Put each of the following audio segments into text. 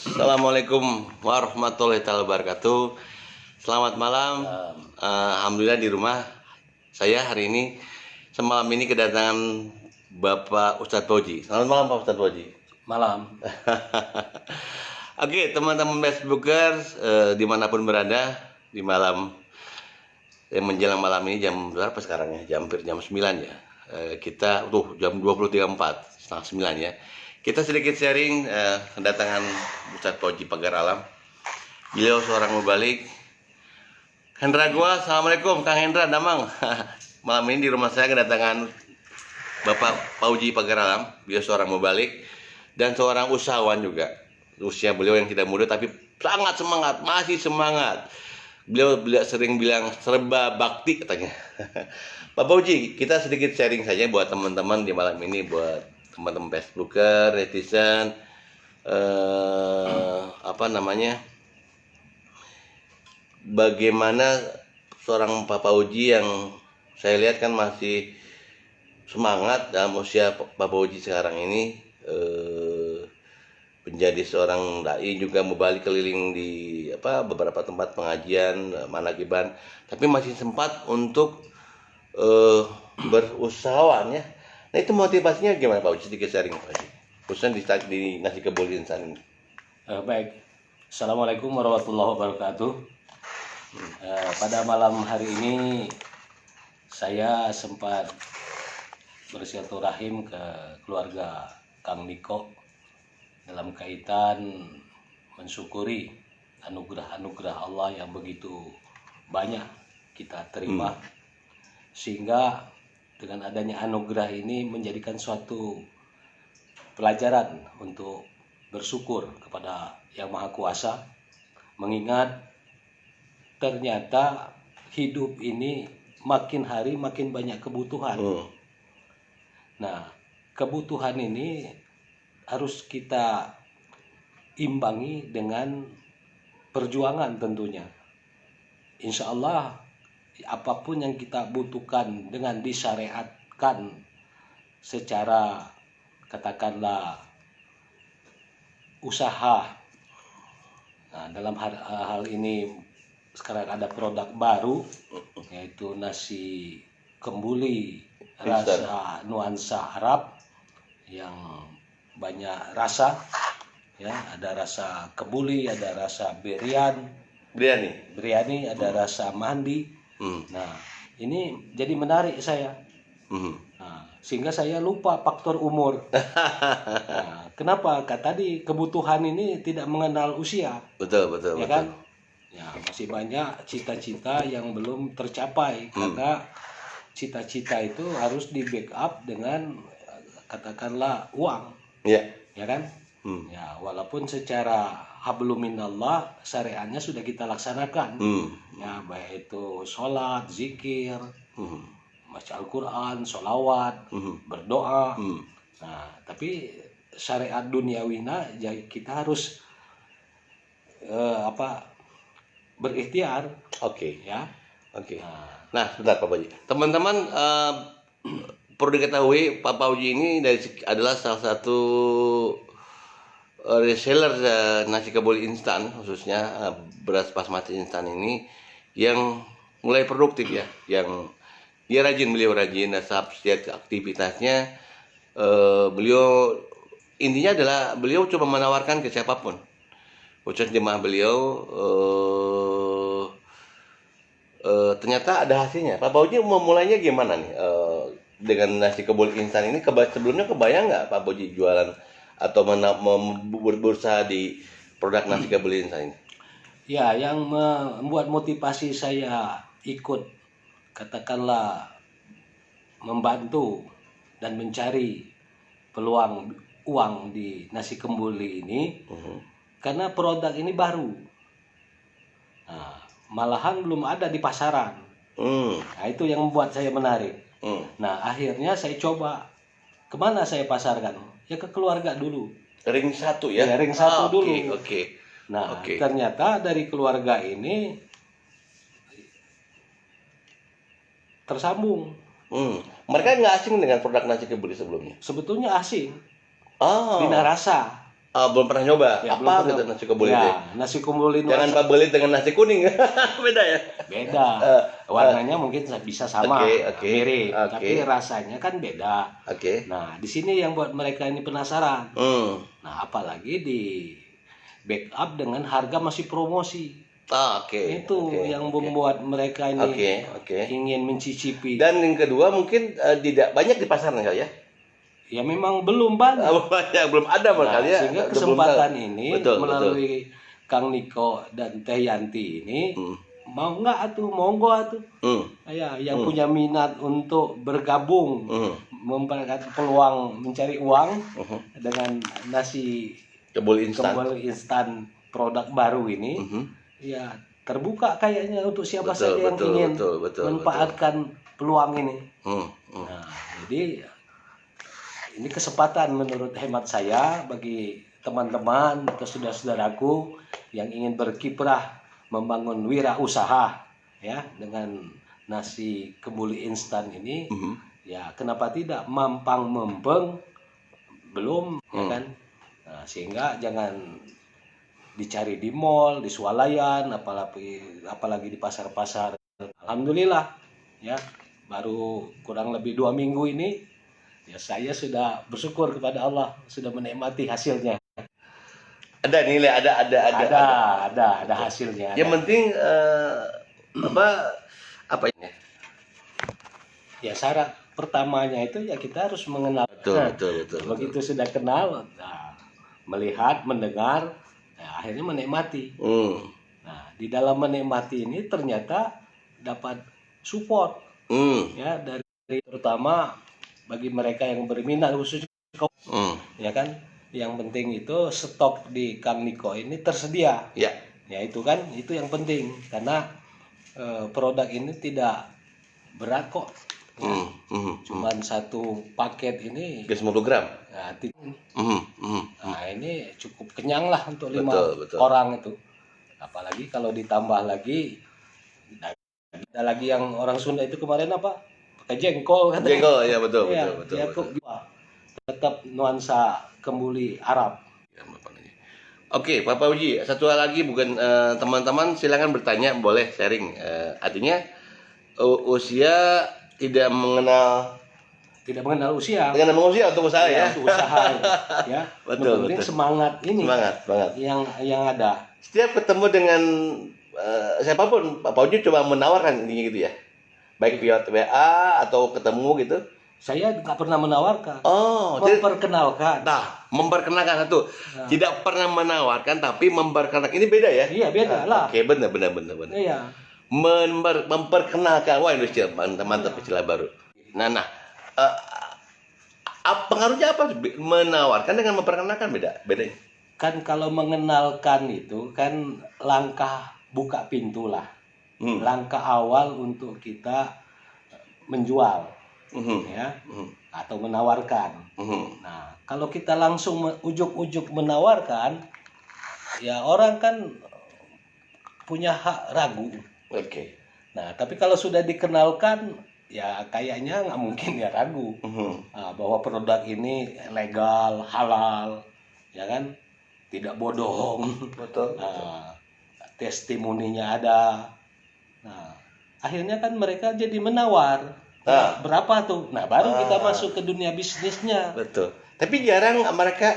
Assalamualaikum warahmatullahi wabarakatuh. Selamat malam. Alhamdulillah di rumah saya hari ini semalam ini kedatangan Bapak Ustadz Fauji. Selamat malam Pak Ustadz Fauji. Malam. Oke, teman-teman Facebookers dimanapun berada di malam menjelang malam ini jam berapa sekarang ya? Hampir jam 9 ya. Kita jam 20.34 setengah 9 ya. Kita sedikit sharing kedatangan Ustadz Fauji Pagar Alam. Beliau seorang mubalik. Hendra gua, assalamualaikum Kang Hendra Damang. Malam ini di rumah saya kedatangan Bapak Fauji Pagar Alam. Beliau seorang mubalik dan seorang usahawan juga. Usia beliau yang tidak muda tapi sangat semangat, masih semangat. Beliau sering bilang serba bakti katanya. Pak Fauji, kita sedikit sharing saja buat teman-teman di malam ini, buat teman-teman Facebooker, netizen, bagaimana seorang Pak Fauji yang saya lihat kan masih semangat dalam usia Pak Fauji sekarang ini, menjadi seorang dai juga mubalik keliling di beberapa tempat pengajian, manakiban, tapi masih sempat untuk berusahawan ya. Nah itu motivasinya gimana Pak Uci? Sedikit sharing Pak Uci, khususnya di Nasi Kebul Insan ini. Baik. Assalamualaikum warahmatullahi wabarakatuh. Pada malam hari ini saya sempat bersilaturahim ke keluarga Kang Niko dalam kaitan mensyukuri anugerah-anugerah Allah yang begitu banyak kita terima, sehingga dengan adanya anugerah ini menjadikan suatu pelajaran untuk bersyukur kepada Yang Maha Kuasa, mengingat ternyata hidup ini makin hari makin banyak kebutuhan. Nah, kebutuhan ini harus kita imbangi dengan perjuangan tentunya. Insya Allah apapun yang kita butuhkan dengan disyariatkan secara katakanlah usaha. Nah, dalam hal ini sekarang ada produk baru yaitu nasi kembuli rasa nuansa Arab yang banyak rasa ya, ada rasa kebuli, ada rasa biryani, ada rasa mandi. Nah, ini jadi menarik saya. Nah, sehingga saya lupa faktor umur. Nah, kenapa? Tadi kebutuhan ini tidak mengenal usia. Betul. Ya kan? Ya, masih banyak cita-cita yang belum tercapai karena cita-cita itu harus di backup dengan katakanlah uang. Ya kan? Ya, walaupun secara habluminallah syariatnya sudah kita laksanakan. Ya, baik itu sholat, zikir, baca Al-Quran, sholawat, berdoa. Nah, tapi syariat duniawina kita harus berikhtiar. Ya. Nah, sebentar Pak Fauji. Teman-teman perlu diketahui Pak Fauji ini adalah salah satu reseller nasi kebul instan, khususnya beras basmati instan ini yang mulai produktif ya, yang beliau rajin dan setiap aktivitasnya beliau intinya adalah beliau coba menawarkan ke siapapun, khususnya jemaah beliau, ternyata ada hasilnya. Pak Fauji memulainya gimana nih dengan nasi kebul instan ini? Sebelumnya kebayang nggak Pak Fauji jualan atau berusaha di produk nasi kebul instan ini? Ya, yang membuat motivasi saya ikut katakanlah membantu dan mencari peluang uang di nasi kembuli ini karena produk ini baru. Nah, malahan belum ada di pasaran. Nah, itu yang membuat saya menarik. Nah, akhirnya saya coba kemana saya pasarkan? Ya ke keluarga dulu. Ring 1 ya? Ya, ring 1 dulu. Nah, Oke. ternyata dari keluarga ini tersambung. Mereka nggak asing dengan produk nasi kebuli sebelumnya? Sebetulnya asing. Oh. Bina rasa. belum pernah nyoba. Ya, belum Apa pernah. itu nasi kebuli Ya, itu? nasi kebuli Jangan nuansa pabelit dengan nasi kuning. Beda ya? beda. Warnanya mungkin bisa sama, Oke. mirip, Oke. tapi rasanya kan beda. Oke. Nah, di sini yang buat mereka ini penasaran. Nah, apalagi di backup dengan harga masih promosi. Oke. Itu yang membuat mereka ini Oke. ingin mencicipi. Dan yang kedua mungkin tidak banyak di pasaran kali ya? Ya memang belum banyak. Banyak, belum ada Nah, kali ya. sehingga Belum kesempatan tahu. ini Betul. melalui Kang Niko dan Teh Yanti ini Hmm. mau nggak atuh, monggo atuh. Ya, yang punya minat untuk bergabung, memperlihatkan peluang mencari uang dengan nasi Kebuli instan. kembali instan produk baru ini, ya terbuka kayaknya untuk siapa saja yang ingin manfaatkan peluang ini. Nah, jadi ini kesempatan menurut hemat saya bagi teman-teman atau saudara-saudaraku yang ingin berkiprah membangun wirausaha ya dengan nasi kebuli instan ini. Ya kenapa tidak mampang mempeng belum ya kan. Nah, sehingga jangan dicari di mall, di swalayan, apalagi di pasar-pasar. Alhamdulillah ya baru kurang lebih 2 minggu ini ya saya sudah bersyukur kepada Allah sudah menikmati hasilnya. Ada nilai, Ada hasilnya. Yang penting apa ini? Ya syarat pertamanya itu ya kita harus mengenal. Betul. Begitu sudah kenal, nah, melihat, mendengar, nah, akhirnya menikmati. Nah, di dalam menikmati ini ternyata dapat support ya dari terutama bagi mereka yang berminat khususnya ya kan. Yang penting itu stok di Kang Niko ini tersedia. Ya itu kan itu yang penting karena produk ini tidak berat kok. Ya. Cuman satu paket ini 50 gram. Nah, ini cukup kenyang lah untuk 5 orang itu. Apalagi kalau ditambah lagi ada lagi yang orang Sunda itu kemarin apa? Pakai jengkol katanya. Jengkol ya betul. Tetap nuansa kembuli Arab. Oke, Pak Uji, satu hal lagi bukan teman-teman silakan bertanya, boleh sharing. Artinya usia tidak mengenal usia. Dengan usia untuk usaha ya. Untuk usaha ya. Betul. Semangat ini. Semangat. Yang ada. Setiap ketemu dengan siapapun, Pak Uji coba menawarkan intinya gitu ya. Baik via WA atau ketemu gitu. Saya nggak pernah menawarkan. Memperkenalkan. Memperkenalkan satu. Nah. Tidak pernah menawarkan tapi memperkenalkan. Ini beda ya? Iya, beda lah. Oke, benar. Iya. Memperkenalkan. Wah, ini istilah mantap istilah baru. Nah, pengaruhnya apa? Menawarkan dengan memperkenalkan beda. Kan kalau mengenalkan itu kan langkah buka pintu lah. Langkah awal untuk kita menjual. Atau menawarkan. Nah, kalau kita langsung ujuk-ujuk menawarkan, ya orang kan punya hak ragu. Oke. Nah, tapi kalau sudah dikenalkan, ya kayaknya nggak mungkin ya ragu bahwa produk ini legal, halal, ya kan, tidak bodoh. Betul. Testimoninya ada. Nah, akhirnya kan mereka jadi menawar. Berapa tuh? Nah, baru kita masuk ke dunia bisnisnya. Betul. Tapi jarang mereka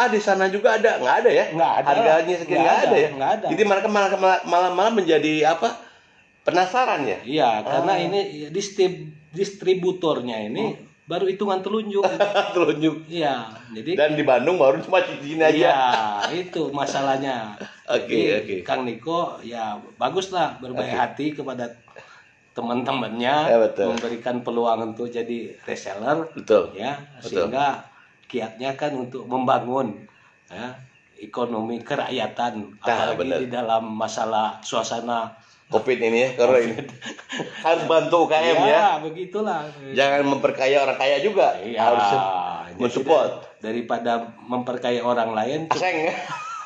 di sana juga ada, nggak ada ya? Nggak ada. Harganya sekian nggak ada ya? Nggak ada. Jadi mereka malah menjadi apa? Penasaran ya? Iya, karena ini distributornya ini baru hitungan telunjuk. Telunjuk. Iya, jadi dan di Bandung baru cuma di sini aja. Iya, itu masalahnya. Oke. Kang Niko ya baguslah berbaik hati kepada teman-temannya, memberikan peluang untuk jadi reseller, sehingga kiatnya kan untuk membangun ya, ekonomi kerakyatan, apalagi di dalam masalah suasana COVID ini ya, karena ini harus bantu UKM ya. Begitulah. Jangan memperkaya orang kaya juga, harus mensupport. Daripada memperkaya orang lain. Aseng.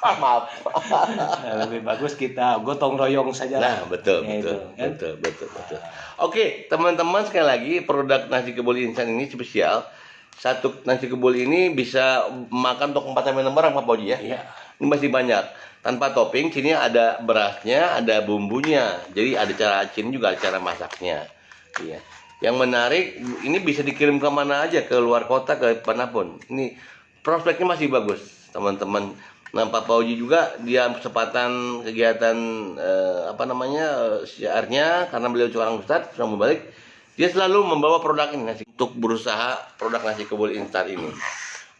Maaf. Lebih bagus kita gotong royong saja. Nah, betul. Oke, teman-teman sekali lagi produk nasi kebuli instan ini spesial. satu nasi kebul ini bisa makan untuk 4-6 orang Pak Fauji ya. Iya. Ini masih banyak. Tanpa topping, sini ada berasnya, ada bumbunya. Jadi ada cara sini juga ada cara masaknya. Iya. Yang menarik, ini bisa dikirim ke mana aja, ke luar kota, ke manapun. Ini prospeknya masih bagus, teman-teman. Nah, Pak Fauji juga dia kesempatan kegiatan syiarnya karena beliau seorang ustadz sudah balik. Dia selalu membawa produk ini untuk berusaha produk nasi kebul instan ini.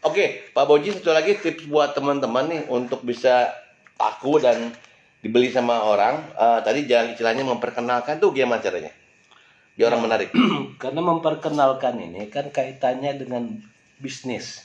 Oke, Pak Fauji, satu lagi tips buat teman-teman nih untuk bisa laku dan dibeli sama orang. Tadi jangan istilahnya memperkenalkan tuh gimana caranya? Biar orang menarik. Karena memperkenalkan ini kan kaitannya dengan bisnis.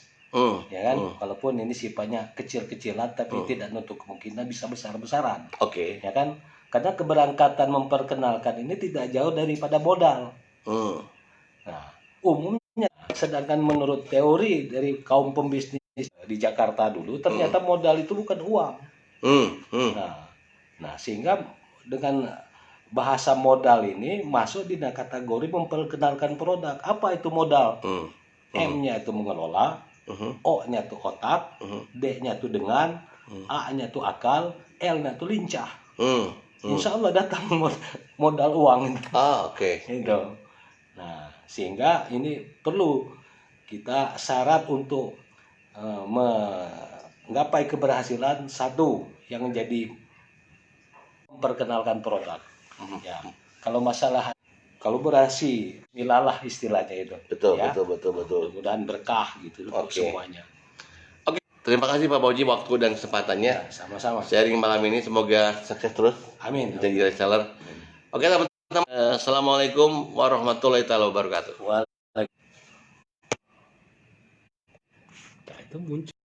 Ya kan, walaupun ini sifatnya kecil-kecilan tapi tidak menutup kemungkinan bisa besar-besaran. Oke. Ya kan, karena keberangkatan memperkenalkan ini tidak jauh daripada modal. Nah, umumnya sedangkan menurut teori dari kaum pembisnis di Jakarta dulu ternyata modal itu bukan uang. Nah, sehingga dengan bahasa modal ini masuk di kategori memperkenalkan produk. Apa itu modal? M-nya itu mengelola, O-nya itu otak, D-nya itu dengan, A-nya itu akal, L-nya itu lincah. Insya Allah datang modal uang itu. Oke. Itu. Nah, sehingga ini perlu kita syarat untuk menggapai keberhasilan satu yang menjadi memperkenalkan produk. Ya, kalau masalah kolaborasi, milalah istilahnya itu. Betul, ya. betul. Mudah-mudahan berkah gitu untuk semuanya. Oke, terima kasih Pak Fauji waktu dan kesempatannya. Ya, sama-sama. Sharing malam ini semoga sukses terus. Amin. Dan jadi reseller. Oke, teman-teman. Assalamualaikum warahmatullahi wabarakatuh. Itu muncul.